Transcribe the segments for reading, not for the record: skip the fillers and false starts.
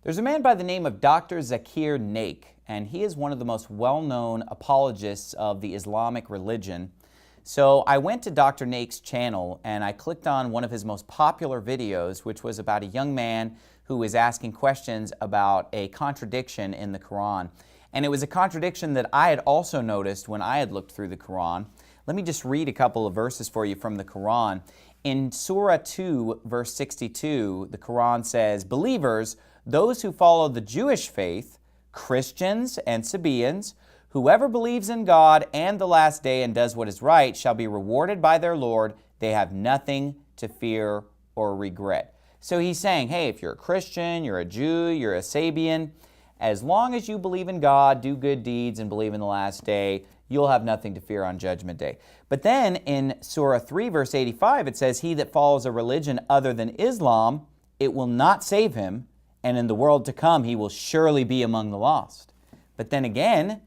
There's a man by the name of Dr. Zakir Naik, and he is one of the most well-known apologists of the Islamic religion. So I went to Dr. Naik's channel and I clicked on one of his most popular videos, which was about a young man who was asking questions about a contradiction in the Quran. And it was a contradiction that I had also noticed when I had looked through the Quran. Let me just read a couple of verses for you from the Quran. In Surah 2, verse 62, the Quran says, "Believers, those who follow the Jewish faith, Christians and Sabaeans, whoever believes in God and the last day and does what is right shall be rewarded by their Lord. They have nothing to fear or regret." So he's saying, hey, if you're a Christian, you're a Jew, you're a Sabaean, as long as you believe in God, do good deeds, and believe in the last day, you'll have nothing to fear on Judgment Day. But then in Surah 3, verse 85, it says, "He that follows a religion other than Islam, it will not save him, and in the world to come he will surely be among the lost." But then again,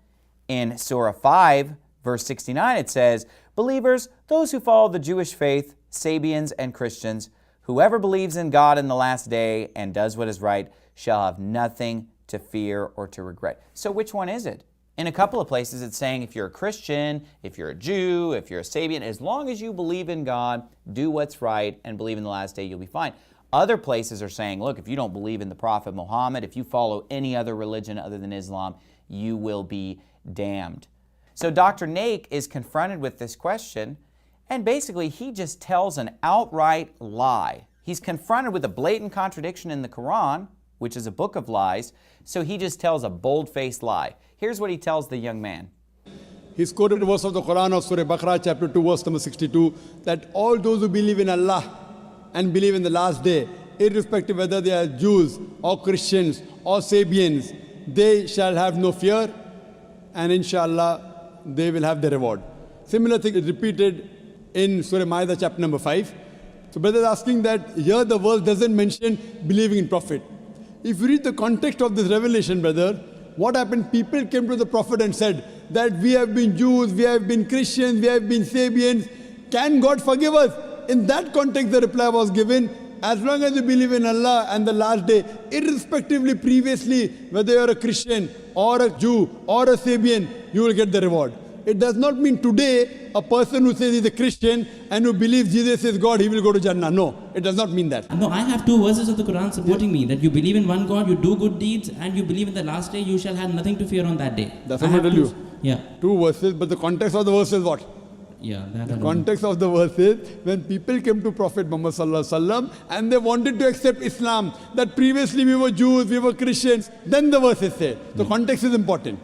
in Surah 5, verse 69, it says, "Believers, those who follow the Jewish faith, Sabaeans and Christians, whoever believes in God in the last day and does what is right shall have nothing to fear or to regret." So which one is it? In a couple of places it's saying if you're a Christian, if you're a Jew, if you're a Sabaean, as long as you believe in God, do what's right, and believe in the last day, you'll be fine. Other places are saying, look, if you don't believe in the Prophet Muhammad, if you follow any other religion other than Islam, you will be damned. So Dr. Naik is confronted with this question, and basically he just tells an outright lie. He's confronted with a blatant contradiction in the Quran, which is a book of lies, so he just tells a bold-faced lie. Here's what he tells the young man. He's quoted a verse of the Quran of Surah Baqarah, chapter 2, verse number 62, that all those who believe in Allah and believe in the last day, irrespective whether they are Jews or Christians or Sabaeans, they shall have no fear, and inshallah they will have the reward. Similar thing is repeated in Surah Ma'idah, chapter number 5. So brother is asking that here the verse doesn't mention believing in Prophet. If you read the context of this revelation, brother, what happened? People came to the Prophet and said that we have been Jews, we have been Christians, we have been Sabaeans. Can God forgive us? In that context, the reply was given, as long as you believe in Allah and the last day, irrespectively previously, whether you're a Christian or a Jew or a Sabaean, you will get the reward. It does not mean today a person who says he's a Christian and who believes Jesus is God, he will go to Jannah. No, it does not mean that. No, I have two verses of the Quran supporting me, that you believe in one God, you do good deeds, and you believe in the last day, you shall have nothing to fear on that day. That's what I tell you. Yeah. Two verses, but the context of the verse is what? Yeah, the context of the verse is when people came to Prophet Muhammad sallallahu alaihi wasallam and they wanted to accept Islam, that previously we were Jews, we were Christians, then the verse is said. The context is important.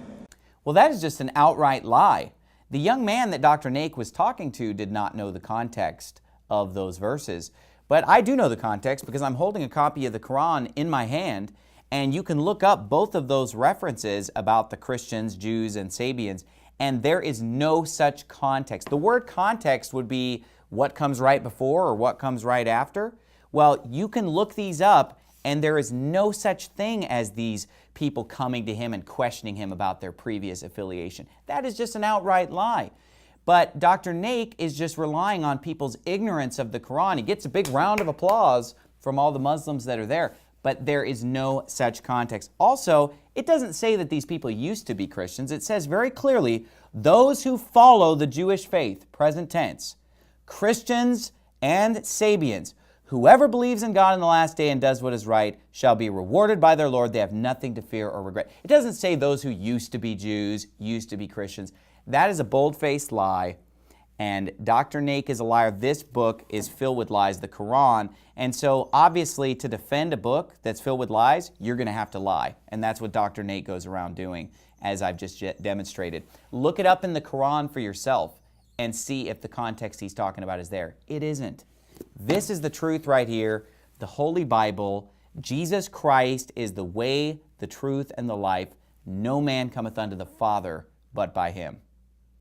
Well, that is just an outright lie. The young man that Dr. Naik was talking to did not know the context of those verses. But I do know the context because I'm holding a copy of the Quran in my hand, and you can look up both of those references about the Christians, Jews, and Sabaeans, and there is no such context. The word context would be what comes right before or what comes right after. Well, you can look these up, and there is no such thing as these people coming to him and questioning him about their previous affiliation. That is just an outright lie. But Dr. Naik is just relying on people's ignorance of the Quran. He gets a big round of applause from all the Muslims that are there, but there is no such context. Also, it doesn't say that these people used to be Christians. It says very clearly, those who follow the Jewish faith, present tense, Christians and Sabaeans, whoever believes in God in the last day and does what is right shall be rewarded by their Lord. They have nothing to fear or regret. It doesn't say those who used to be Jews, used to be Christians. That is a bold-faced lie, and Dr. Naik is a liar. This book is filled with lies, the Quran, and so obviously to defend a book that's filled with lies, you're going to have to lie, and that's what Dr. Naik goes around doing, as I've just demonstrated. Look it up in the Quran for yourself and see if the context he's talking about is there. It isn't. This is the truth right here, the Holy Bible. Jesus Christ is the way, the truth, and the life. No man cometh unto the Father but by him.